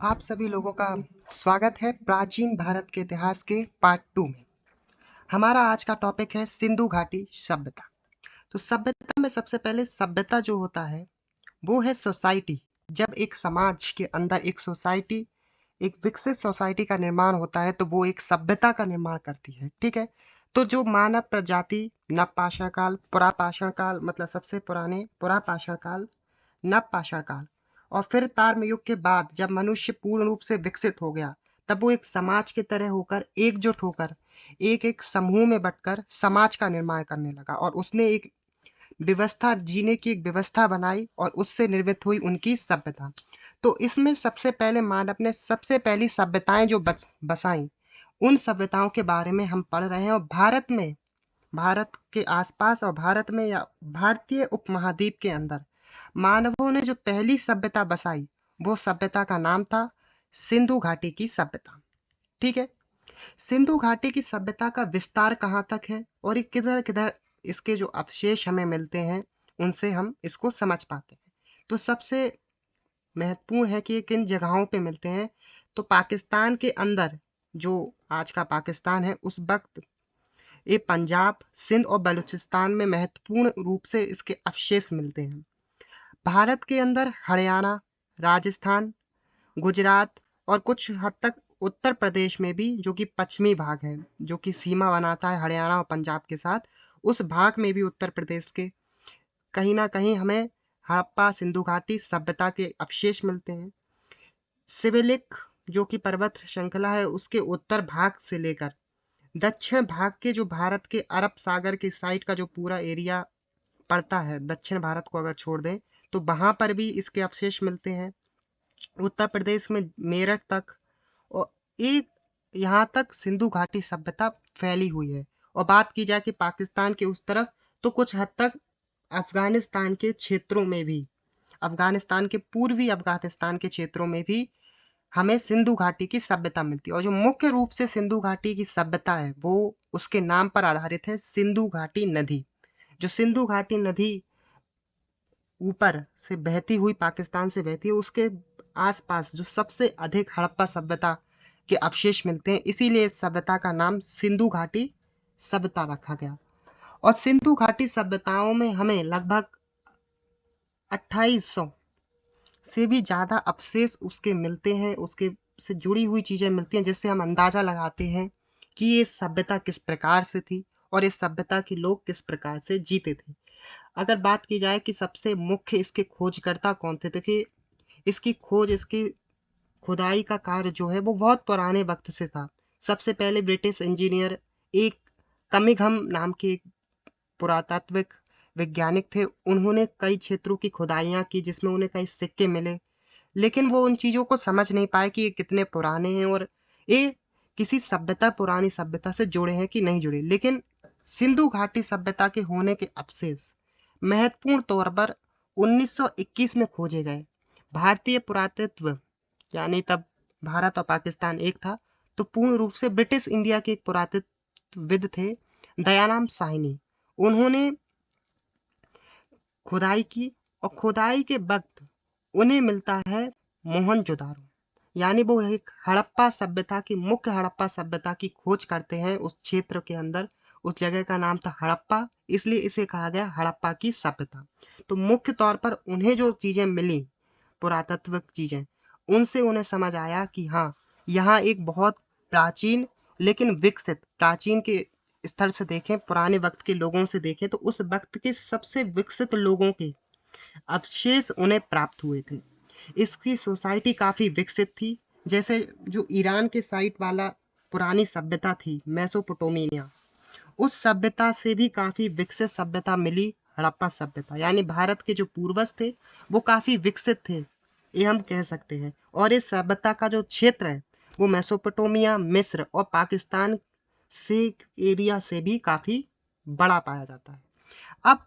आप सभी लोगों का स्वागत है प्राचीन भारत के इतिहास के पार्ट 2 में। हमारा आज का टॉपिक है सिंधु घाटी सभ्यता। तो सभ्यता में सबसे पहले सभ्यता जो होता है वो है सोसाइटी। जब एक समाज के अंदर एक सोसाइटी, एक विकसित सोसाइटी का निर्माण होता है तो वो एक सभ्यता का निर्माण करती है। ठीक है। तो जो मानव प्रजाति नवपाषाण काल, पुरापाषाण काल, मतलब सबसे पुराने पुरापाषाण काल, नवपाषाण काल और फिर ताम्र युग के बाद जब मनुष्य पूर्ण रूप से विकसित हो गया, तब वो एक समाज की तरह होकर एकजुट होकर एक एक समूह में बंटकर समाज का निर्माण करने लगा और उसने एक व्यवस्था, जीने की एक व्यवस्था बनाई और उससे निर्मित हुई उनकी सभ्यता। तो इसमें सबसे पहले मानव ने सबसे पहली सभ्यताएं जो बसाई, उन सभ्यताओं के बारे में हम पढ़ रहे हैं। और भारत में, भारत के आसपास और भारत में या भारतीय उपमहाद्वीप के अंदर मानवों ने जो पहली सभ्यता बसाई, वो सभ्यता का नाम था सिंधु घाटी की सभ्यता। ठीक है। सिंधु घाटी की सभ्यता का विस्तार कहाँ तक है और ये किधर किधर इसके जो अवशेष हमें मिलते हैं, उनसे हम इसको समझ पाते हैं। तो सबसे महत्वपूर्ण है कि ये किन जगहों पे मिलते हैं। तो पाकिस्तान के अंदर, जो आज का पाकिस्तान है, उस वक्त ये पंजाब, सिंध और बलूचिस्तान में महत्वपूर्ण रूप से इसके अवशेष मिलते हैं। भारत के अंदर हरियाणा, राजस्थान, गुजरात और कुछ हद तक उत्तर प्रदेश में भी, जो कि पश्चिमी भाग है, जो कि सीमा बनाता है हरियाणा और पंजाब के साथ, उस भाग में भी उत्तर प्रदेश के कहीं ना कहीं हमें हड़प्पा सिंधु घाटी सभ्यता के अवशेष मिलते हैं। सिविलिक, जो कि पर्वत श्रृंखला है, उसके उत्तर भाग से लेकर दक्षिण भाग के, जो भारत के अरब सागर के साइड का जो पूरा एरिया पड़ता है, दक्षिण भारत को अगर छोड़ दें, तो वहां पर भी इसके अवशेष मिलते हैं। उत्तर प्रदेश में मेरठ तक और एक यहाँ तक सिंधु घाटी सभ्यता फैली हुई है। और बात की जाए कि पाकिस्तान के उस तरफ, तो कुछ हद तक अफगानिस्तान के क्षेत्रों में भी, अफगानिस्तान के पूर्वी अफगानिस्तान के क्षेत्रों में भी हमें सिंधु घाटी की सभ्यता मिलती है। और जो मुख्य रूप से सिंधु घाटी की सभ्यता है वो उसके नाम पर आधारित है, सिंधु घाटी नदी। जो सिंधु घाटी नदी ऊपर से बहती हुई पाकिस्तान से बहती है, उसके आसपास जो सबसे अधिक हड़प्पा सभ्यता के अवशेष मिलते हैं, इसीलिए इस सभ्यता का नाम सिंधु घाटी सभ्यता रखा गया। और सिंधु घाटी सभ्यताओं में हमें लगभग 2800 से भी ज्यादा अवशेष उसके मिलते हैं, उसके से जुड़ी हुई चीजें मिलती हैं, जिससे हम अंदाजा लगाते हैं कि ये सभ्यता किस प्रकार से थी और इस सभ्यता के लोग किस प्रकार से जीते थे। अगर बात की जाए कि सबसे मुख्य इसके खोजकर्ता कौन थे, देखिए इसकी खोज, इसकी खुदाई का कार्य जो है वो बहुत पुराने वक्त से था। सबसे पहले ब्रिटिश इंजीनियर, एक कमिघम नाम के एक पुरातात्विक वैज्ञानिक थे, उन्होंने कई क्षेत्रों की खुदाइयाँ की जिसमें उन्हें कई सिक्के मिले, लेकिन वो उन चीज़ों को समझ नहीं पाए कि ये कितने पुराने हैं और ये किसी सभ्यता, पुरानी सभ्यता से जुड़े हैं कि नहीं जुड़े। लेकिन सिंधु घाटी सभ्यता के होने के अवशेष महत्वपूर्ण तौर पर 1921 में खोजे गए। भारतीय पुरातत्व, यानी तब भारत और पाकिस्तान एक था, तो पूर्ण रूप से ब्रिटिश इंडिया के एक पुरातत्वविद थे दयाराम साहनी। उन्होंने खुदाई की और खुदाई के वक्त उन्हें मिलता है मोहनजोदारो, यानी वो एक हड़प्पा सभ्यता की, मुख्य हड़प्पा सभ्यता की खोज करते हैं उस क्षेत्र के अंदर। उस जगह का नाम था हड़प्पा, इसलिए इसे कहा गया हड़प्पा की सभ्यता। तो मुख्य तौर पर उन्हें जो चीजें मिली, पुरातत्व चीजें, उनसे उन्हें समझ आया कि हाँ, यहाँ एक बहुत प्राचीन लेकिन विकसित, प्राचीन के स्तर से देखें, पुराने वक्त के लोगों से देखें, तो उस वक्त के सबसे विकसित लोगों के अवशेष उन्हें प्राप्त हुए थे। इसकी सोसाइटी काफी विकसित थी। जैसे जो ईरान के साइड वाला पुरानी सभ्यता थी, मेसोपोटामिया, उस सभ्यता से भी काफी विकसित सभ्यता मिली हड़प्पा सभ्यता। यानी भारत के जो पूर्वज थे वो काफी विकसित थे, ये हम कह सकते हैं। और इस सभ्यता का जो क्षेत्र है वो मेसोपोटामिया, मिस्र और पाकिस्तान से एरिया से भी काफी बड़ा पाया जाता है। अब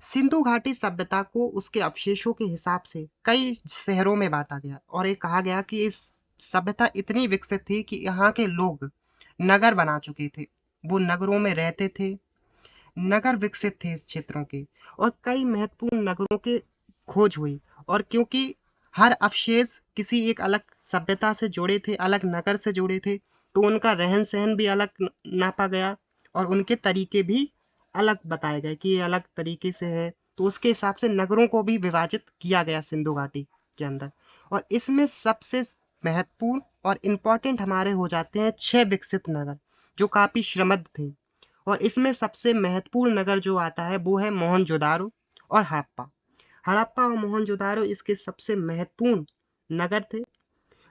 सिंधु घाटी सभ्यता को उसके अवशेषों के हिसाब से कई शहरों में बांटा गया और ये कहा गया कि इस सभ्यता इतनी विकसित थी कि यहाँ के लोग नगर बना चुके थे, वो नगरों में रहते थे, नगर विकसित थे इस क्षेत्रों के, और कई महत्वपूर्ण नगरों की खोज हुई। और क्योंकि हर अवशेष किसी एक अलग सभ्यता से जुड़े थे, अलग नगर से जुड़े थे, तो उनका रहन सहन भी अलग नापा गया और उनके तरीके भी अलग बताए गए कि ये अलग तरीके से है। तो उसके हिसाब से नगरों को भी विभाजित किया गया सिंधु घाटी के अंदर। और इसमें सबसे महत्वपूर्ण और इम्पोर्टेंट हमारे हो जाते हैं 6 विकसित नगर, जो काफी श्रमद्ध थे। और इसमें सबसे महत्वपूर्ण नगर जो आता है वो है मोहनजोदारो और हड़प्पा। हड़प्पा और मोहनजोदारो इसके सबसे महत्वपूर्ण नगर थे।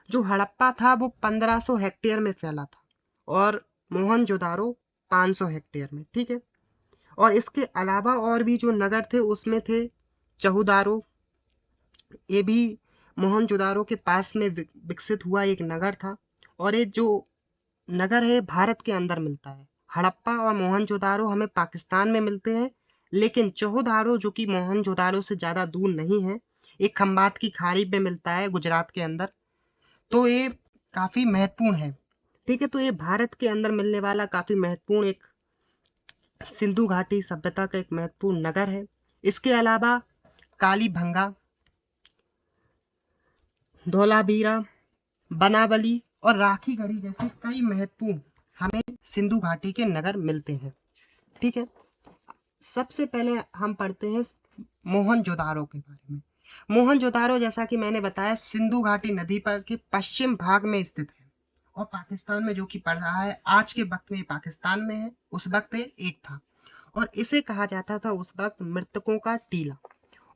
जो हड़प्पा था वो 1500 हेक्टेयर में फैला था और मोहनजोदारो 500 हेक्टेयर में, ठीक है। और इसके अलावा और भी जो नगर थे उसमें थे चहुदारो, ये भी मोहनजोदारो के पास में विकसित हुआ एक नगर था। और ये जो नगर है भारत के अंदर मिलता है। हड़प्पा और मोहनजोदारो हमें पाकिस्तान में मिलते हैं, लेकिन चौदारो जो कि मोहनजोदारो से ज्यादा दूर नहीं है, एक खंबात की खाड़ी में मिलता है गुजरात के अंदर। तो ये काफी महत्वपूर्ण है, ठीक है। तो ये भारत के अंदर मिलने वाला काफी महत्वपूर्ण एक सिंधु घाटी सभ्यता का एक महत्वपूर्ण नगर है। इसके अलावा कालीभंगा, धौलावीरा, बनावली और राखीगढ़ी जैसे कई महत्वपूर्ण हमें सिंधु घाटी के नगर मिलते हैं, ठीक है। सबसे पहले हम पढ़ते हैं मोहनजोदारो के बारे में। मोहनजोदारो जैसा कि मैंने बताया सिंधु घाटी नदी पर के पश्चिम भाग में स्थित है और पाकिस्तान में जो कि पड़ रहा है, आज के वक्त में पाकिस्तान में है, उस वक्त एक था। और इसे कहा जाता था उस वक्त मृतकों का टीला।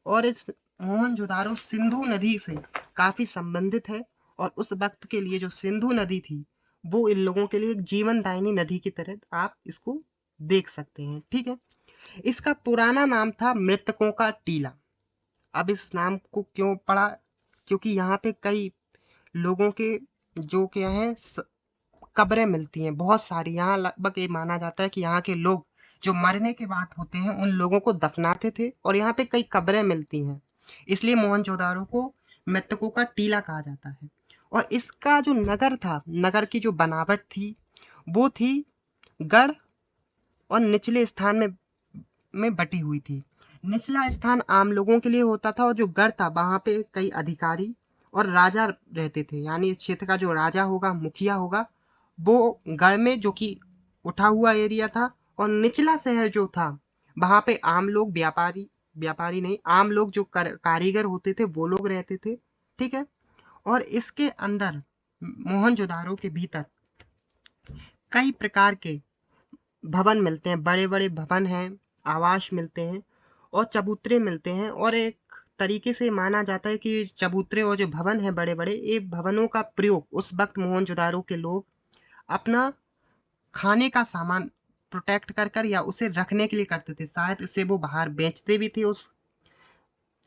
और इस मोहनजोदारो सिंधु नदी से काफी संबंधित है और उस वक्त के लिए जो सिंधु नदी थी वो इन लोगों के लिए एक जीवनदायिनी नदी की तरह आप इसको देख सकते हैं, ठीक है। इसका पुराना नाम था मृतकों का टीला। अब इस नाम को क्यों पड़ा, क्योंकि यहाँ पे कई लोगों के जो क्या है कब्रें मिलती हैं बहुत सारी। यहाँ लगभग ये माना जाता है कि यहाँ के लोग जो मरने के बाद होते हैं उन लोगों को दफनाते थे और यहाँ पे कई कब्रें मिलती हैं, इसलिए मोहनजोदारो को मृतकों का टीला कहा जाता है। और इसका जो नगर था, नगर की जो बनावट थी वो थी गढ़ और निचले स्थान में बटी हुई थी। निचला स्थान आम लोगों के लिए होता था और जो गढ़ था वहां पे कई अधिकारी और राजा रहते थे, यानी इस क्षेत्र का जो राजा होगा, मुखिया होगा, वो गढ़ में जो कि उठा हुआ एरिया था। और निचला शहर जो था वहां पे आम लोग, व्यापारी नहीं, आम लोग जो कारीगर होते थे वो लोग रहते थे, ठीक है। और इसके अंदर मोहनजोदारो के भीतर कई प्रकार के भवन मिलते हैं, बड़े बड़े भवन हैं, आवास मिलते हैं और चबूतरे मिलते हैं। और एक तरीके से माना जाता है कि चबूतरे और जो भवन है बड़े बड़े, ये भवनों का प्रयोग उस वक्त मोहनजोदारो के लोग अपना खाने का सामान प्रोटेक्ट कर कर या उसे रखने के लिए करते थे। शायद इसे वो बाहर बेचते भी थे उस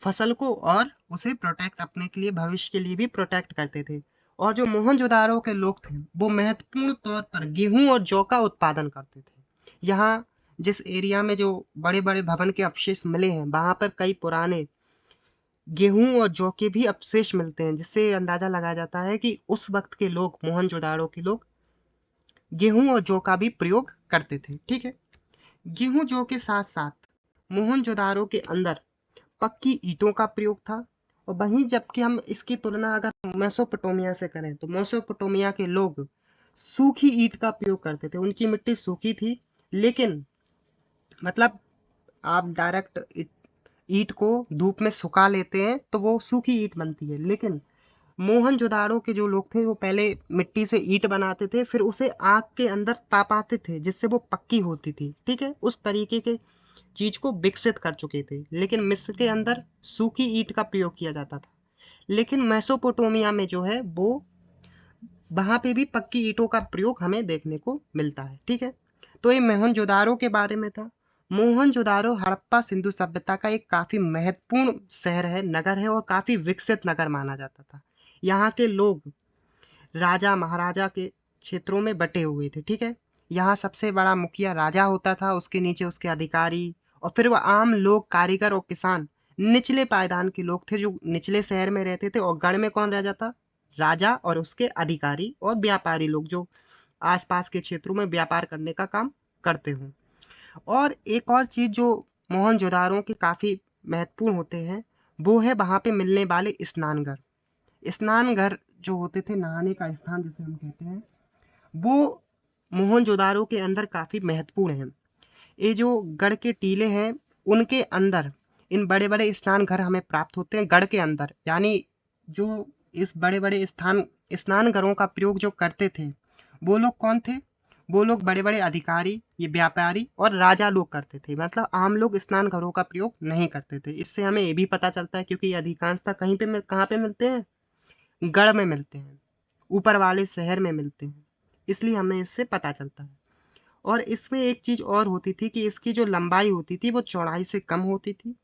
फसल को, और उसे प्रोटेक्ट अपने के लिए, भविष्य के लिए भी प्रोटेक्ट करते थे। और जो मोहनजोदारो के लोग थे वो महत्वपूर्ण तौर पर गेहूं और जौ का उत्पादन करते थे। यहाँ जिस एरिया में जो बड़े बड़े भवन के अवशेष मिले हैं वहां पर कई पुराने गेहूं और जौ के भी अवशेष मिलते हैं, जिससे अंदाजा लगाया जाता है कि उस वक्त के लोग, मोहनजोदारो के लोग, गेहूं और जौ का भी प्रयोग करते थे, ठीक है। गेहूं जौ के साथ साथ मोहनजोदारो के अंदर पक्की ईंटों का प्रयोग था। और वहीं जबकि हम इसकी तुलना अगर मेसोपोटामिया से करें तो मेसोपोटामिया के लोग सूखी ईंट का प्रयोग करते थे, उनकी मिट्टी सूखी थी, लेकिन मतलब आप डायरेक्ट ईंट को धूप में सुखा लेते हैं तो वो सूखी ईंट बनती है। लेकिन मोहनजोदारो के जो लोग थे वो पहले मिट्टी से ईंट बनाते थे, फिर उसे आग के अंदर तापाते थे जिससे वो पक्की होती थी, ठीक है। उस तरीके के चीज को विकसित कर चुके थे। लेकिन मिस्र के अंदर सूखी ईंट का प्रयोग किया जाता था, लेकिन मेसोपोटामिया में जो है वो वहां पे भी पक्की ईंटों का प्रयोग हमें देखने को मिलता है, ठीक है। तो ये मोहनजोदारो के बारे में था। मोहनजोदारो हड़प्पा सिंधु सभ्यता का एक काफी महत्वपूर्ण शहर है, नगर है, और काफी विकसित नगर माना जाता था। यहाँ के लोग राजा महाराजा के क्षेत्रों में बटे हुए थे, ठीक है। यहाँ सबसे बड़ा मुखिया राजा होता था, उसके नीचे उसके अधिकारी, और फिर वह आम लोग, कारीगर और किसान निचले पायदान के लोग थे जो निचले शहर में रहते थे। और गढ़ में कौन रह जाता? राजा और उसके अधिकारी और व्यापारी लोग जो आसपास के क्षेत्रों में व्यापार करने का काम करते हों। और एक और चीज जो मोहनजोदारो के काफी महत्वपूर्ण होते हैं वो है वहां पे मिलने वाले स्नानघर। स्नान घर जो होते थे, नहाने का स्थान जिसे हम कहते हैं, वो मोहनजोदारो के अंदर काफी महत्वपूर्ण है। ये जो गढ़ के टीले हैं उनके अंदर इन बड़े बड़े स्नान घर हमें प्राप्त होते हैं। गढ़ के अंदर यानी जो इस बड़े बड़े स्नान घरों का प्रयोग जो करते थे वो लोग कौन थे? वो लोग बड़े बड़े अधिकारी, ये व्यापारी और राजा लोग करते थे। मतलब आम लोग स्नान घरों का प्रयोग नहीं करते थे। इससे हमें ये भी पता चलता है क्योंकि ये अधिकांशतः कहाँ पे मिलते हैं? गढ़ में मिलते हैं, ऊपर वाले शहर में मिलते हैं, इसलिए हमें इससे पता चलता है। और इसमें एक चीज और होती थी कि इसकी जो लंबाई होती थी वो चौड़ाई से कम होती थी,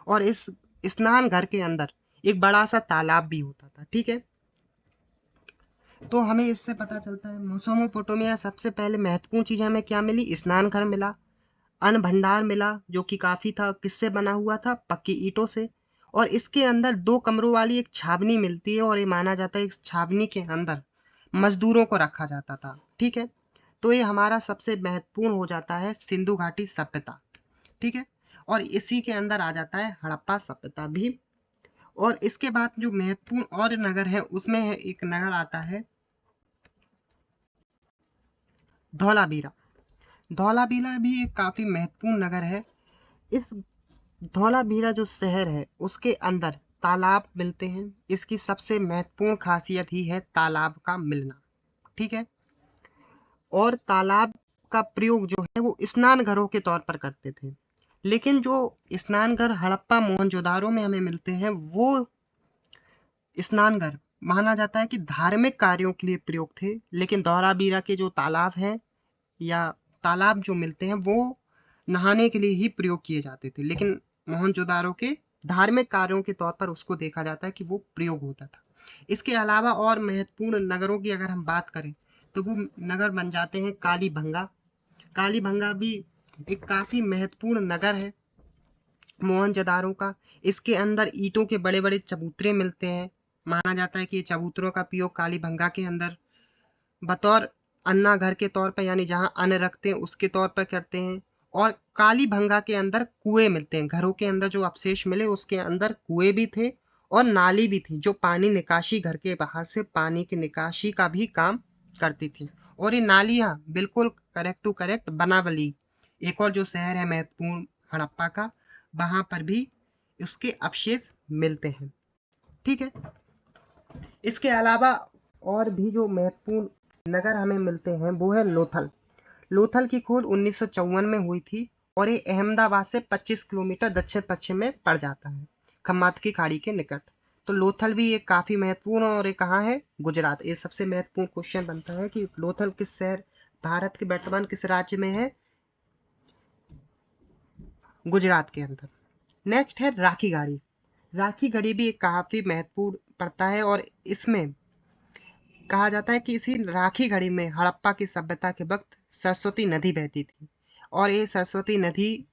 और इस स्नान घर के अंदर एक बड़ा सा तालाब भी होता था। ठीक है, तो हमें इससे पता चलता है मेसोपोटामिया सबसे पहले महत्वपूर्ण चीज हमें क्या मिली? स्नान घर मिला, अन्न भंडार मिला जो कि काफी था। किससे बना हुआ था? पक्की ईंटों से। और इसके अंदर 2 कमरों वाली एक छावनी मिलती है, और ये माना जाता है इस छावनी के अंदर मजदूरों को रखा जाता था। ठीक है, तो ये हमारा सबसे महत्वपूर्ण हो जाता है सिंधु घाटी सभ्यता। ठीक है, और इसी के अंदर आ जाता है हड़प्पा सभ्यता भी। और इसके बाद जो महत्वपूर्ण और नगर है उसमें है एक नगर आता है धौलावीरा। धौलावीरा भी एक काफी महत्वपूर्ण नगर है। इस धौलावीरा जो शहर है उसके अंदर तालाब मिलते हैं। इसकी सबसे महत्वपूर्ण खासियत ही है तालाब का मिलना। ठीक है, और तालाब का प्रयोग जो है वो स्नान घरों के तौर पर करते थे। लेकिन जो स्नान घर हड़प्पा मोहनजोदारो में हमें मिलते हैं वो स्नान घर माना जाता है कि धार्मिक कार्यों के लिए प्रयोग थे। लेकिन धौलावीरा के जो तालाब हैं या तालाब जो मिलते हैं वो नहाने के लिए ही प्रयोग किए जाते थे। लेकिन मोहनजोदारो के धार्मिक कार्यों के तौर पर उसको देखा जाता है कि वो प्रयोग होता था। इसके अलावा और महत्वपूर्ण नगरों की अगर हम बात करें तो वो नगर बन जाते हैं कालीबंगा। कालीबंगा भी एक काफी महत्वपूर्ण नगर है मोहनजोदारो का। इसके अंदर ईंटों के बड़े बड़े चबूतरे मिलते हैं। माना जाता है कि ये चबूतरों का प्रयोग कालीबंगा के अंदर बतौर अन्ना घर के तौर पर यानी जहाँ अन्न रखते हैं उसके तौर पर करते हैं। और कालीबंगा के अंदर कुएं मिलते हैं। घरों के अंदर जो अवशेष मिले उसके अंदर कुएं भी थे और नाली भी थी जो पानी निकासी, घर के बाहर से पानी की निकासी का भी काम करती थी। और ये नालियां बिल्कुल करेक्ट टू करेक्ट बनावली, एक और जो शहर है महत्वपूर्ण हड़प्पा का, वहां पर भी उसके अवशेष मिलते हैं। ठीक है, इसके अलावा और भी जो महत्वपूर्ण नगर हमें मिलते हैं वो है लोथल। लोथल की खोज 1954 में हुई थी और ये अहमदाबाद से 25 किलोमीटर दक्षिण पश्चिम में पड़ जाता है, खम्मात की खाड़ी के निकट। तो लोथल भी एक काफी महत्वपूर्ण, और ये कहाँ है? गुजरात। ये सबसे महत्वपूर्ण क्वेश्चन बनता है कि लोथल किस शहर, भारत के वर्तमान किस राज्य में है? गुजरात के अंदर। नेक्स्ट है राखी गढ़ी। राखी गढ़ी भी एक काफी महत्वपूर्ण पड़ता है, और इसमें कहा जाता है कि इसी राखी गढ़ी में हड़प्पा की सभ्यता के वक्त सरस्वती नदी बहती थी। और ये सरस्वती नदी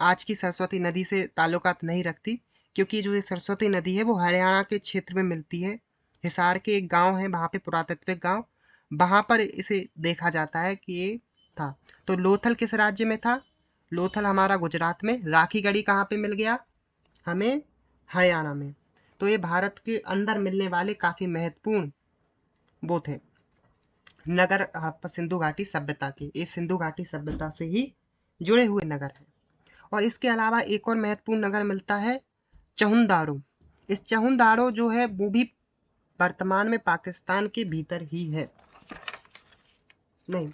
आज की सरस्वती नदी से ताल्लुकात नहीं रखती, क्योंकि जो ये सरस्वती नदी है वो हरियाणा के क्षेत्र में मिलती है। हिसार के एक गांव है वहां पे, पुरातात्विक गांव, वहां पर इसे देखा जाता है कि ये था। तो लोथल किस राज्य में था? लोथल हमारा गुजरात में। राखी गढ़ी कहाँ पे मिल गया हमें? हरियाणा में। तो ये भारत के अंदर मिलने वाले काफी महत्वपूर्ण वो थे नगर हड़प्पा सिंधु घाटी सभ्यता के। ये सिंधु घाटी सभ्यता से ही जुड़े हुए नगर हैं। और इसके अलावा एक और महत्वपूर्ण नगर मिलता है चहुंदारो। इस चहुंदारो जो है वो भी वर्तमान में पाकिस्तान के भीतर ही है। नहीं,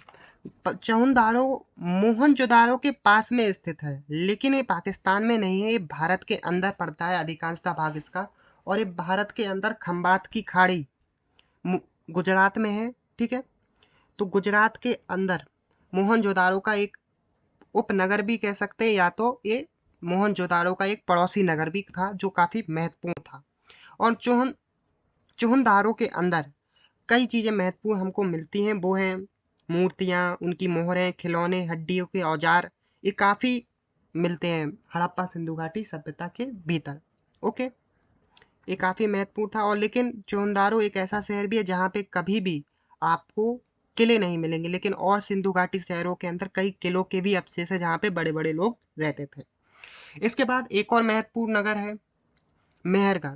चहुंदारो मोहनजोदारो के पास में स्थित है, लेकिन ये पाकिस्तान में नहीं है, ये भारत के अंदर पड़ता है अधिकांशतः भाग इसका। और ये भारत के अंदर खंबात की खाड़ी गुजरात में है। ठीक है, तो गुजरात के अंदर मोहनजोदारो का एक उपनगर भी कह सकते हैं, या तो ये मोहनजोदारो का एक पड़ोसी नगर भी था जो काफी महत्वपूर्ण था। और चुहनदारो के अंदर कई चीजें महत्वपूर्ण हमको मिलती हैं, वो हैं मूर्तियां, उनकी मोहरें, खिलौने, हड्डियों के औजार, ये काफी मिलते हैं हड़प्पा सिंधु घाटी सभ्यता के भीतर। ओके, ये काफी महत्वपूर्ण था। और लेकिन चुहनदारो एक ऐसा शहर भी है जहाँ पे कभी भी आपको किले नहीं मिलेंगे, लेकिन और सिंधु घाटी शहरों के अंदर कई किलों के भी अवशेष है जहाँ पे बड़े बड़े लोग रहते थे। इसके बाद एक और महत्वपूर्ण नगर है मेहरगढ़।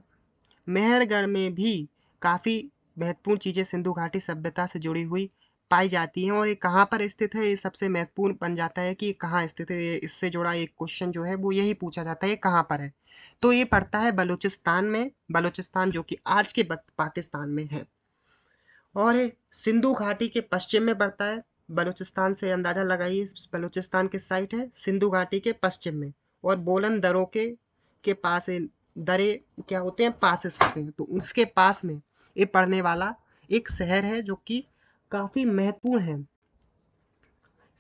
मेहरगढ़ में भी काफ़ी महत्वपूर्ण चीज़ें सिंधु घाटी सभ्यता से जुड़ी हुई पाई जाती हैं। और ये कहाँ पर स्थित है, ये सबसे महत्वपूर्ण बन जाता है कि ये कहाँ स्थित है। इससे जुड़ा एक क्वेश्चन जो है वो यही पूछा जाता है, ये कहाँ पर है। तो ये पड़ता है बलूचिस्तान में, बलूचिस्तान जो कि आज के पाकिस्तान में है। और ये सिंधु घाटी के पश्चिम में पड़ता है। बलूचिस्तान से अंदाजा लगाइए बलूचिस्तान किस साइड है, सिंधु घाटी के पश्चिम में। और बोलन दरों के पास दरे क्या होते हैं, पासेस होते हैं, तो उसके पास में ये पड़ने वाला एक शहर है जो कि काफी महत्वपूर्ण है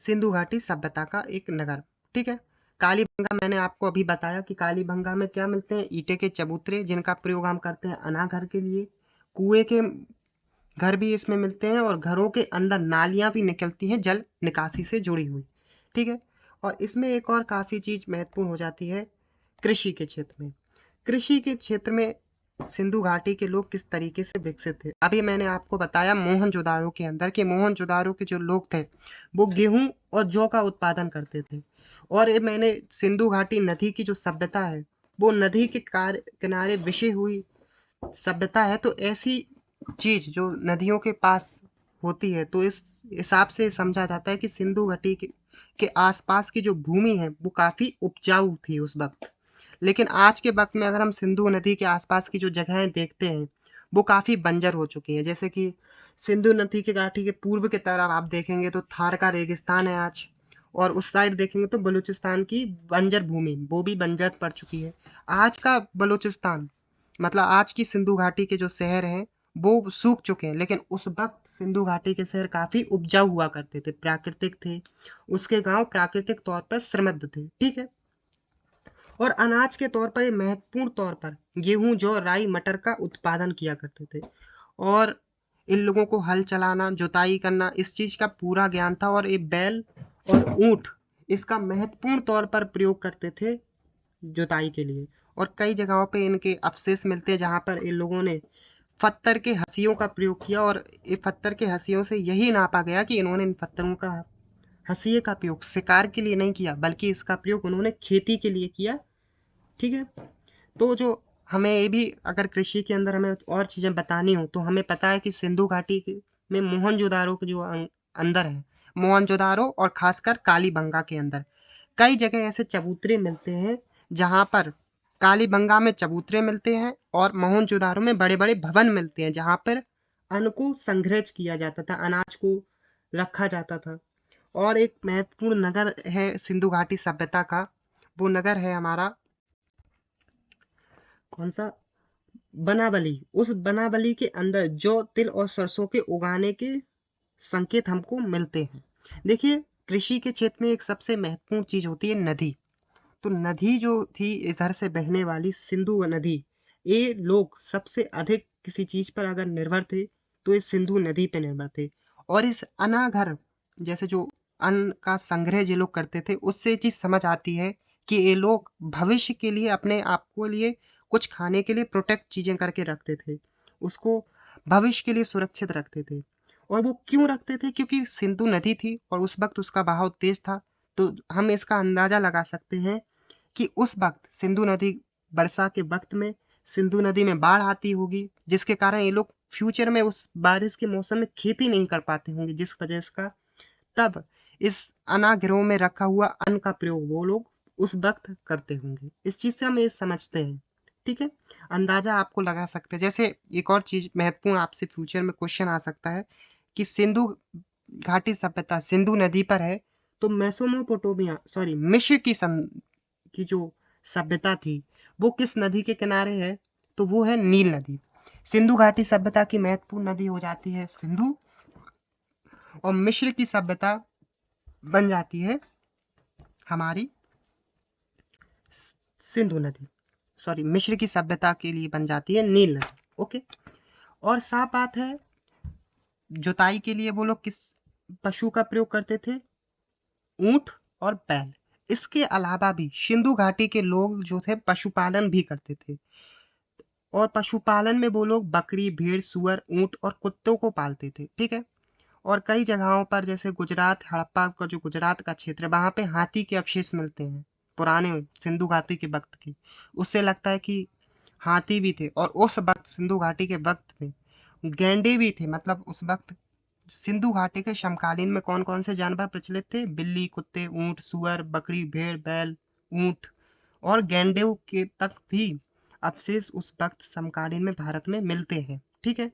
सिंधु घाटी सभ्यता का एक नगर। ठीक है। कालीबंगा मैंने आपको अभी बताया कि कालीबंगा में क्या मिलते हैं, ईंटे के चबूतरे जिनका प्रयोग हम करते हैं अनाघर के लिए। कुएं के घर भी इसमें मिलते हैं और घरों के अंदर नालियां भी निकलती हैं जल निकासी से जुड़ी हुई। ठीक है। और इसमें एक और काफी चीज महत्वपूर्ण हो जाती है कृषि के क्षेत्र में। कृषि के क्षेत्र में सिंधु घाटी के लोग किस तरीके से विकसित थे। अभी मैंने आपको बताया मोहनजोदाड़ो के अंदर कि मोहनजोदाड़ो के जो लोग थे वो गेहूं और जौ का उत्पादन करते थे। और ये मैंने सिंधु घाटी नदी की जो सभ्यता है वो नदी के किनारे विषय हुई सभ्यता है। तो ऐसी चीज जो नदियों के पास होती है, तो इस हिसाब से समझा जाता है कि सिंधु घाटी के आसपास की जो भूमि है वो काफी उपजाऊ थी उस वक्त। लेकिन आज के वक्त में अगर हम सिंधु नदी के आसपास की जो जगहें देखते हैं वो काफी बंजर हो चुकी हैं। जैसे कि सिंधु नदी के घाटी के पूर्व की तरफ आप देखेंगे तो थार का रेगिस्तान है आज, और उस साइड देखेंगे तो बलूचिस्तान की बंजर भूमि वो भी बंजर पड़ चुकी है। आज का बलूचिस्तान मतलब आज की सिंधु घाटी के जो शहर हैं वो सूख चुके हैं, लेकिन उस वक्त सिंधु घाटी के शहर काफी उपजाऊ हुआ करते थे, प्राकृतिक थे। उसके गांव प्राकृतिक तौर पर समृद्ध थे। ठीक है। और अनाज के तौर पर ये महत्वपूर्ण तौर पर गेहूं, जौ, राई, मटर का उत्पादन किया करते थे। और इन लोगों को हल चलाना, जुताई करना, इस चीज का पूरा ज्ञान था। और ये बैल और ऊंट इसका महत्वपूर्ण तौर पर प्रयोग करते थे जुताई के लिए। और कई जगहों पे इनके अवशेष मिलते हैं जहां पर इन लोगों ने पत्थर के हंसियों का प्रयोग किया। और ये पत्थर के हंसियों से यही नापा गया कि इन्होंने इन पत्थरों का हंसिए का प्रयोग शिकार के लिए नहीं किया, बल्कि इसका प्रयोग उन्होंने खेती के लिए किया। ठीक है। तो जो हमें ये भी अगर कृषि के अंदर हमें और चीजें बतानी हो तो हमें पता है कि सिंधु घाटी में मोहनजोदारो के जो अंदर है, मोहनजोदारो और खासकर कालीबंगा के अंदर कई जगह ऐसे चबूतरे मिलते हैं जहां पर कालीबंगा में चबूतरे मिलते हैं और मोहनजोदारो में बड़े बड़े भवन मिलते हैं जहां पर अन्न को संग्रह किया जाता था, अनाज को रखा जाता था। और एक महत्वपूर्ण नगर है सिंधु घाटी सभ्यता का, वो नगर है हमारा कौन सा, बनावली। उस बनावली के अंदर जौ, तिल और सरसों के उगाने के संकेत हमको मिलते हैं। देखिए कृषि के क्षेत्र में एक सबसे महत्वपूर्ण चीज होती है नदी। तो नदी जो थी इधर से बहने वाली सिंधु नदी, ये लोग सबसे अधिक किसी चीज पर अगर निर्भर थे तो इस सिंधु नदी पे निर्भर थे। और इस अनाघर जैसे जो अन्न का संग्रह जो लोग करते थे उससे ये चीज समझ आती है कि ये लोग भविष्य के लिए अपने आप को लिए कुछ खाने के लिए प्रोटेक्ट चीजें करके रखते थे, उसको भविष्य के लिए सुरक्षित रखते थे। और वो क्यों रखते थे, क्योंकि सिंधु नदी थी और उस वक्त उसका बहाव तेज था। तो हम इसका अंदाजा लगा सकते हैं कि उस वक्त सिंधु नदी वर्षा के वक्त में सिंधु नदी में बाढ़ आती होगी, जिसके कारण ये लोग फ्यूचर में उस बारिश के मौसम में खेती नहीं कर पाते होंगे, जिस वजह से तब इस अनागिरों में रखा हुआ अन्न का प्रयोग वो लोग उस वक्त करते होंगे। इस चीज से हम ये समझते हैं। ठीक है। अंदाजा आपको लगा सकते हैं। जैसे एक और चीज महत्वपूर्ण आपसे फ्यूचर में क्वेश्चन आ सकता है कि सिंधु घाटी सभ्यता सिंधु नदी पर है, तो मेसोपोटामिया सॉरी मिस्र की जो सभ्यता थी वो किस नदी के किनारे है, तो वो है नील नदी। सिंधु घाटी सभ्यता की महत्वपूर्ण नदी हो जाती है सिंधु, और मिस्र की सभ्यता बन जाती है हमारी सिंधु नदी, सॉरी मिस्र की सभ्यता के लिए बन जाती है नील नदी। ओके। और साफ बात है जुताई के लिए वो लोग किस पशु का प्रयोग करते थे, ऊंट और बैल। इसके अलावा भी सिंधु घाटी के लोग जो थे पशुपालन भी करते थे। और पशुपालन में वो लोग बकरी, भेड़, सुअर, ऊंट और कुत्तों को पालते थे। ठीक है। और कई जगहों पर जैसे गुजरात, हड़प्पा का जो गुजरात का क्षेत्र है वहां पे हाथी के अवशेष मिलते हैं पुराने सिंधु घाटी के वक्त के। उससे लगता है कि हाथी भी थे और उस वक्त सिंधु घाटी के वक्त में गैंडे भी थे, मतलब उस वक्त सिंधु घाटी के समकालीन में कौन कौन से जानवर प्रचलित थे? बिल्ली, कुत्ते, ऊंट, सुअर, बकरी, भेड़, बैल, ऊंट और गैंडे के तक भी अवशेष उस वक्त समकालीन में भारत में मिलते हैं। ठीक है।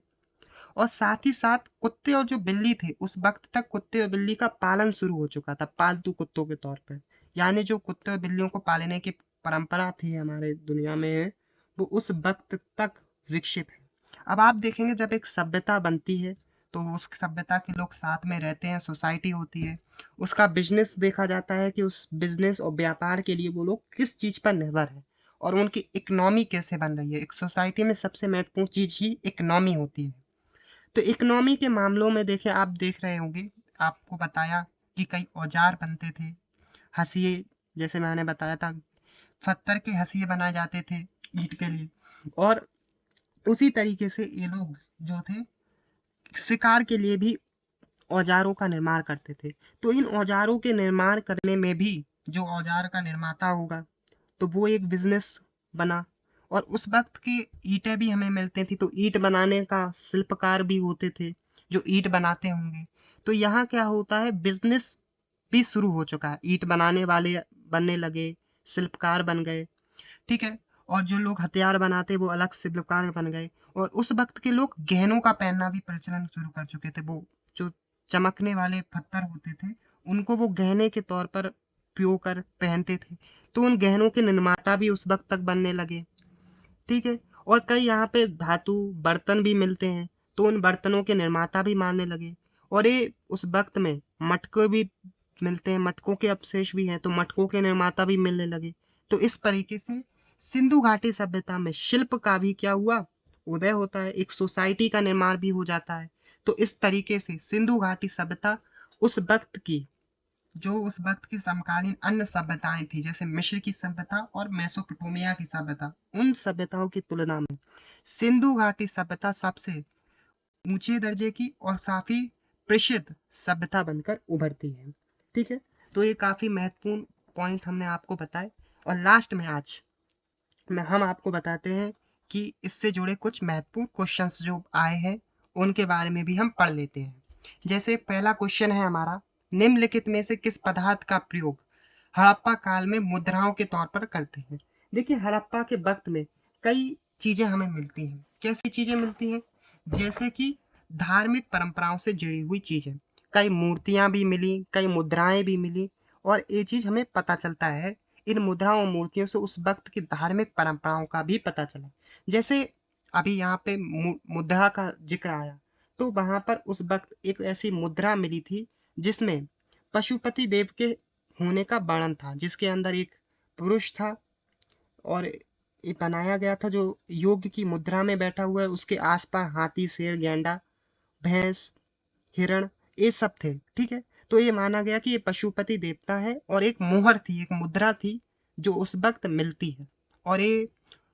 और साथ ही साथ कुत्ते और जो बिल्ली थे, उस वक्त तक कुत्ते और बिल्ली का पालन शुरू हो चुका था पालतू कुत्तों के तौर पर। यानी जो कुत्ते और बिल्लियों को पालने की परंपरा थी हमारे दुनिया में, वो उस वक्त तक विकसित है। अब आप देखेंगे जब एक सभ्यता बनती है तो उस सभ्यता के लोग साथ में रहते हैं, सोसाइटी होती है, उसका बिजनेस देखा जाता है कि उस बिजनेस और व्यापार के लिए वो लोग किस चीज पर निर्भर है और उनकी इकोनॉमी कैसे बन रही है। एक सोसाइटी में सबसे महत्वपूर्ण चीज ही इकोनॉमी होती है। तो इकोनॉमी के मामलों में देखिए, आप देख रहे होंगे, आपको बताया कि कई औजार बनते थे, हंसिए, जैसे मैंने बताया था, पत्थर के हंसिए बनाए जाते थे ईंट के लिए। और उसी तरीके से ये लोग जो थे शिकार के लिए भी औजारों का निर्माण करते थे। तो इन औजारों के निर्माण करने में भी जो औजार का निर्माता होगा तो वो एक बिजनेस बना। और उस वक्त की ईंटें भी हमें मिलती थी, तो ईंट बनाने का शिल्पकार भी होते थे जो ईंट बनाते होंगे। तो यहाँ क्या होता है, बिजनेस भी शुरू हो चुका है, ईंट बनाने वाले बनने लगे, शिल्पकार बन गए। ठीक है। और जो लोग हथियार बनाते वो अलग शिल्पकार बन गए। और उस वक्त के लोग गहनों का पहनना भी प्रचलन शुरू कर चुके थे। वो जो चमकने वाले पत्थर होते थे उनको वो गहने के तौर पर पियो कर पहनते थे। तो उन गहनों के निर्माता भी उस वक्त तक बनने लगे। ठीक है। और कई यहाँ पे धातु बर्तन भी मिलते हैं, तो उन बर्तनों के निर्माता भी मानने लगे। और ये उस वक्त में मटके भी मिलते हैं, मटकों के अवशेष भी हैं, तो मटकों के निर्माता भी मिलने लगे। तो इस तरीके से सिंधु घाटी सभ्यता में शिल्प का भी क्या हुआ, उदय होता है, एक सोसाइटी का निर्माण भी हो जाता है। तो इस तरीके से सिंधु घाटी सभ्यता उस वक्त की, जो उस वक्त की समकालीन अन्य सभ्यताएं थी जैसे मिस्र की सभ्यता और मेसोपोटामिया की सभ्यता, उन सभ्यताओं की तुलना में सिंधु घाटी सभ्यता सबसे ऊंचे दर्जे की और काफी प्रसिद्ध सभ्यता बनकर उभरती है। ठीक है। तो ये काफी महत्वपूर्ण पॉइंट हमने आपको बताए। और लास्ट में आज हम आपको बताते हैं कि इससे जुड़े कुछ महत्वपूर्ण क्वेश्चंस जो आए हैं उनके बारे में भी हम पढ़ लेते हैं। जैसे पहला क्वेश्चन है हमारा, निम्नलिखित में से किस पदार्थ का प्रयोग हड़प्पा काल में मुद्राओं के तौर पर करते हैं? देखिए, हड़प्पा के वक्त में कई चीजें हमें मिलती हैं। कैसी चीजें मिलती हैं? जैसे कि धार्मिक परंपराओं से जुड़ी हुई चीजें, कई मूर्तियां भी मिली, कई मुद्राएं भी मिली। और ये चीज हमें पता चलता है, इन मुद्राओं और मूर्तियों से उस वक्त की धार्मिक परंपराओं का भी पता चला। जैसे अभी यहाँ पे मुद्रा का जिक्र आया, तो वहां पर उस वक्त एक ऐसी मुद्रा मिली थी जिसमें पशुपति देव के होने का वर्णन था, जिसके अंदर एक पुरुष था और ये बनाया गया था जो योग की मुद्रा में बैठा हुआ है, उसके आसपास हाथी, शेर, गैंडा, भैंस, हिरण, ये सब थे। ठीक है। तो ये माना गया कि ये पशुपति देवता है और एक मोहर थी, एक मुद्रा थी जो उस वक्त मिलती है। और ये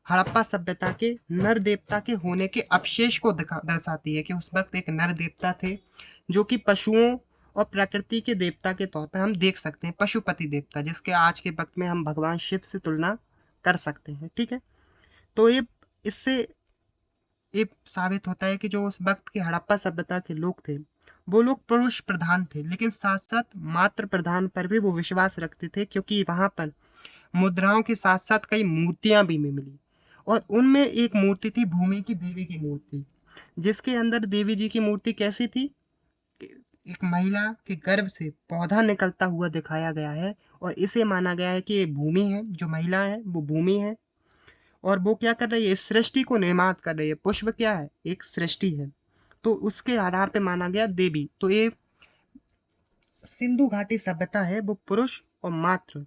हड़प्पा सभ्यता के नर देवता के होने के अवशेष को दर्शाती है कि उस वक्त एक नर देवता थे जो कि पशुओं और प्रकृति के देवता के तौर पर हम देख सकते हैं, पशुपति देवता, जिसके आज के वक्त में हम भगवान शिव से तुलना कर सकते हैं। ठीक है। तो ये इससे ये साबित होता है कि जो उस वक्त के हड़प्पा सभ्यता के लोग थे वो लोग पुरुष प्रधान थे, लेकिन साथ साथ मातृ प्रधान पर भी वो विश्वास रखते थे, क्योंकि वहां पर मुद्राओं के साथ साथ कई मूर्तियां भी मिली। और उनमें एक मूर्ति थी भूमि की देवी की मूर्ति, जिसके अंदर देवी जी की मूर्ति कैसी थी, एक महिला के गर्भ से पौधा निकलता हुआ दिखाया गया है। और इसे माना गया है कि ये भूमि है, जो महिला है वो भूमि है और वो क्या कर रही है, सृष्टि को निर्माण कर रही है। पुष्प क्या है, एक सृष्टि है। तो उसके आधार पे माना गया देवी। तो ये सिंधु घाटी सभ्यता है वो पुरुष और मातृ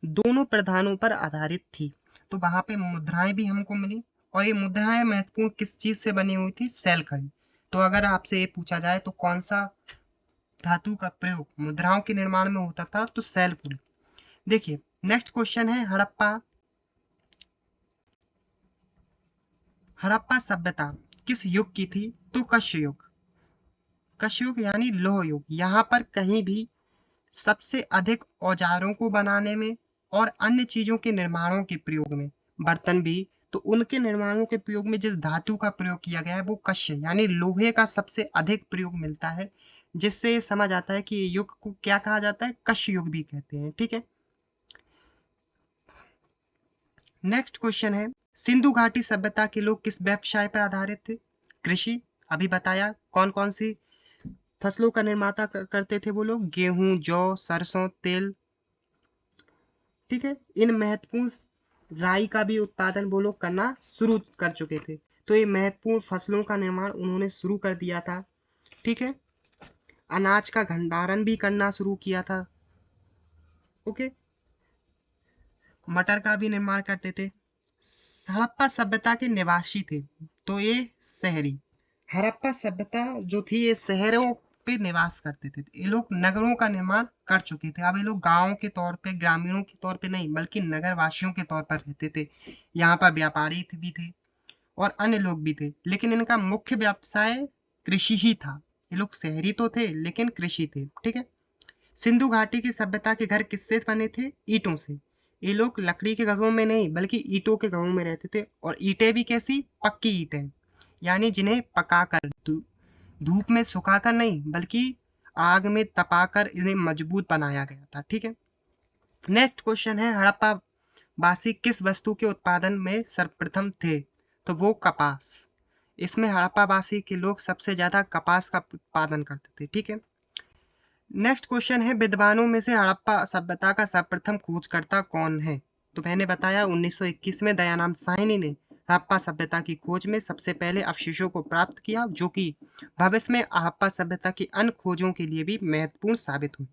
दोनों प्रधानों पर आधारित थी। तो वहां पे मुद्राएं भी हमको मिली। और ये मुद्राएं महत्वपूर्ण किस चीज से बनी हुई थी, सैलखड़ी। तो अगर आपसे ये पूछा जाए तो कौन सा धातु का प्रयोग मुद्राओं के निर्माण में होता था, तो सैलखड़ी। देखिए, नेक्स्ट क्वेश्चन है, हड़प्पा सभ्यता किस युग की थी? तो कस्य युग। कस्य युग यानी लोह युग। यहाँ पर कहीं भी सबसे अधिक औजारों को बनाने में और अन्य चीजों के निर्माणों के प्रयोग में, बर्तन भी, तो उनके निर्माणों के प्रयोग में जिस धातु का प्रयोग किया गया है वो कश्य यानी लोहे का सबसे अधिक प्रयोग मिलता है, जिससे ये समझ आता है कि ये युग को क्या कहा जाता है, कश्य युग भी कहते हैं। ठीक है, नेक्स्ट क्वेश्चन है, सिंधु घाटी सभ्यता के लोग किस व्यवसाय पर आधारित थे? कृषि, अभी बताया। कौन कौन सी फसलों का निर्माता करते थे वो लोग? गेहूं, जौ, सरसों, तेल। ठीक है, इन महत्वपूर्ण राई का भी उत्पादन वो लोग करना शुरू कर चुके थे, तो ये महत्वपूर्ण फसलों का निर्माण उन्होंने शुरू कर दिया था। ठीक है, अनाज का भंडारण भी करना शुरू किया था। ओके, मटर का भी निर्माण करते थे। हड़प्पा सभ्यता के निवासी थे, तो ये शहरी। हड़प्पा सभ्यता जो थी ये शहरों पे निवास करते थे, ये लोग नगरों का निर्माण कर चुके थे। अब ये लोग गांव के तौर पे, ग्रामीणों के तौर पे नहीं बल्कि नगरवासियों के तौर पर रहते थे। यहाँ पर व्यापारी भी थे और अन्य लोग भी थे, लेकिन इनका मुख्य व्यवसाय कृषि ही था। ये लोग शहरी तो थे लेकिन कृषि थे। ठीक है, सिंधु घाटी की सभ्यता के घर किससे बने थे? ईंटों से। ये लोग लकड़ी के घरों में नहीं बल्कि ईंटों के घरों में रहते थे, और ईंटें भी कैसी? पक्की ईंटें, यानी जिन्हें पकाकर, धूप में सुखाकर नहीं बल्कि आग में तपाकर इन्हें मजबूत बनाया गया था। ठीक है, नेक्स्ट क्वेश्चन है, हड़प्पा वासी किस वस्तु के उत्पादन में सर्वप्रथम थे? तो वो कपास। इसमें हड़प्पा वासी के लोग सबसे ज्यादा कपास का उत्पादन करते थे। ठीक है, नेक्स्ट क्वेश्चन है, विद्वानों में से हड़प्पा सभ्यता का सर्वप्रथम खोजकर्ता कौन है? तो मैंने बताया 1921 में दयाराम साहनी ने हड़प्पा सभ्यता की खोज में सबसे पहले अवशेषों को प्राप्त किया, जो कि भविष्य में हड़प्पा सभ्यता की अन्य खोजों के लिए भी महत्वपूर्ण साबित हुई।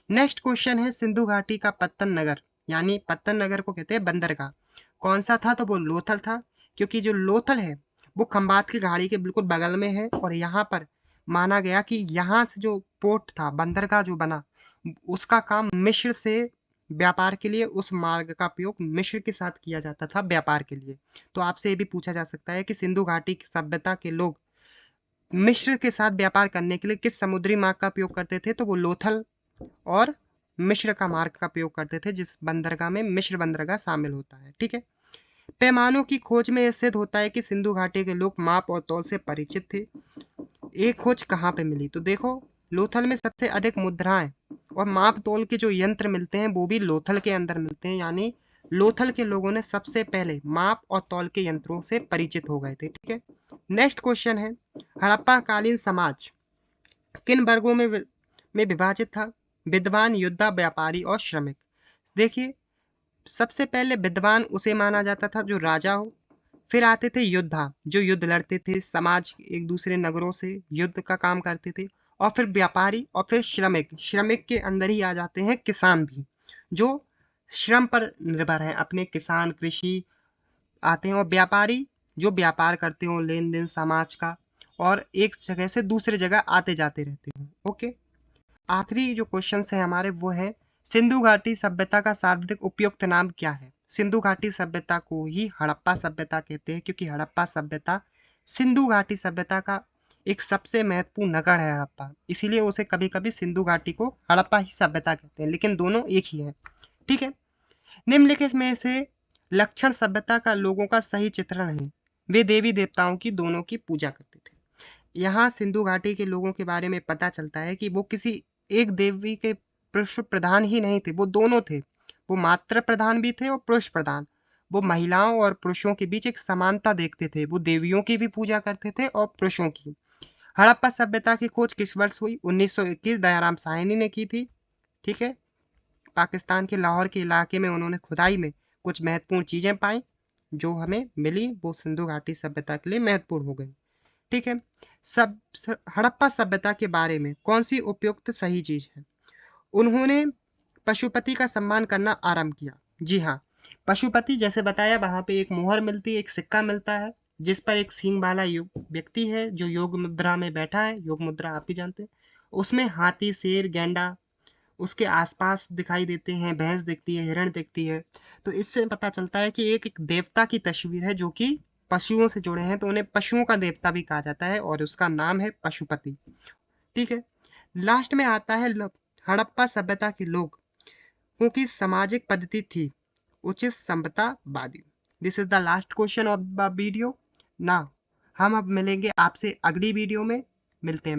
नेक्स्ट क्वेश्चन है, सिंधु घाटी का पत्तन नगर, यानी पत्तन नगर को कहते हैं बंदरगाह, कौन सा था? तो वो लोथल था, क्योंकि जो लोथल है वो खंबात की घाटी के बिल्कुल बगल में है, और यहाँ पर माना गया कि यहाँ से जो पोर्ट था, बंदरगाह जो बना, उसका काम मिस्र से व्यापार के लिए, उस मार्ग का उपयोग मिस्र के साथ किया जाता था व्यापार के लिए। तो आपसे ये भी पूछा जा सकता है कि सिंधु घाटी की सभ्यता के लोग मिस्र के साथ व्यापार करने के लिए किस समुद्री मार्ग का उपयोग करते थे? तो वो लोथल और मिस्र का मार्ग का उपयोग करते थे, जिस बंदरगाह में मिस्र बंदरगाह शामिल होता है। ठीक है, पैमानों की खोज में यह सिद्ध होता है कि सिंधु घाटी के लोग माप और तौल से परिचित थे। एक खोज कहाँ पे मिली? तो देखो, लोथल में सबसे अधिक मुद्राएं और माप तौल के जो यंत्र मिलते हैं वो भी लोथल के अंदर मिलते हैं, यानी लोथल के लोगों ने सबसे पहले माप और तौल के यंत्रों से परिचित हो गए थे। ठीक है, नेक्स्ट क्वेश्चन है, हड़प्पा कालीन समाज किन वर्गों में विभाजित था? विद्वान, योद्धा, व्यापारी और श्रमिक। देखिए, सबसे पहले विद्वान उसे माना जाता था जो राजा हो, फिर आते थे योद्धा जो युद्ध लड़ते थे, समाज एक दूसरे नगरों से युद्ध का काम करते थे, और फिर व्यापारी, और फिर श्रमिक। श्रमिक के अंदर ही आ जाते हैं किसान भी, जो श्रम पर निर्भर है, अपने किसान कृषि आते हैं, और व्यापारी जो व्यापार करते हो, लेन देन समाज का, और एक जगह से दूसरे जगह आते जाते रहते हो। ओके, आखिरी जो क्वेश्चन है हमारे वो है, सिंधु घाटी सभ्यता का सर्वाधिक उपयुक्त नाम क्या है? सिंधु घाटी सभ्यता को ही हड़प्पा सभ्यता कहते हैं, क्योंकि हड़प्पा सभ्यता सिंधु घाटी सभ्यता का एक सबसे महत्वपूर्ण नगर है हड़प्पा, इसीलिए उसे कभी कभी सिंधु घाटी को हड़प्पा ही सभ्यता कहते हैं, लेकिन दोनों एक ही है। ठीक है, निम्नलिखित में से लक्षण सभ्यता का लोगों का सही चित्रण है। वे देवी देवताओं की दोनों की पूजा करते थे। यहाँ सिंधु घाटी के लोगों के बारे में पता चलता है कि वो किसी एक देवी के पुरुष प्रधान ही नहीं थे, वो दोनों थे। वो मातृ प्रधान भी थे और पुरुष प्रधान। वो महिलाओं और पुरुषों के बीच एक समानता देखते थे, वो देवियों की भी पूजा करते थे और पुरुषों की। हड़प्पा सभ्यता की खोज किस वर्ष हुई? 1921 दयाराम साहनी ने की थी। ठीक है, पाकिस्तान के लाहौर के इलाके में उन्होंने खुदाई में कुछ महत्वपूर्ण चीजें पाई, जो हमें मिली वो सिंधु घाटी सभ्यता के लिए महत्वपूर्ण हो गई। ठीक है, सब हड़प्पा सभ्यता के बारे में कौन सी उपयुक्त सही चीज है? उन्होंने पशुपति का सम्मान करना आरंभ किया। जी हाँ, पशुपति जैसे बताया, वहां पे एक मोहर मिलती है, एक सिक्का मिलता है, जिस पर एक सींग वाला व्यक्ति है जो योग मुद्रा में बैठा है। योग मुद्रा आप भी जानते हैं। उसमें हाथी, शेर, गेंडा उसके आसपास दिखाई देते हैं, भैंस दिखती है, हिरण दिखती है। तो इससे पता चलता है कि एक देवता की तस्वीर है जो कि पशुओं से जुड़े हैं, तो उन्हें पशुओं का देवता भी कहा जाता है, और उसका नाम है पशुपति। ठीक है, लास्ट में आता है हड़प्पा सभ्यता के लोग क्योंकि सामाजिक पद्धति थी उचित संभतावादी। This is the last question of the video. Now हम अब मिलेंगे आपसे अगली वीडियो में। मिलते हैं।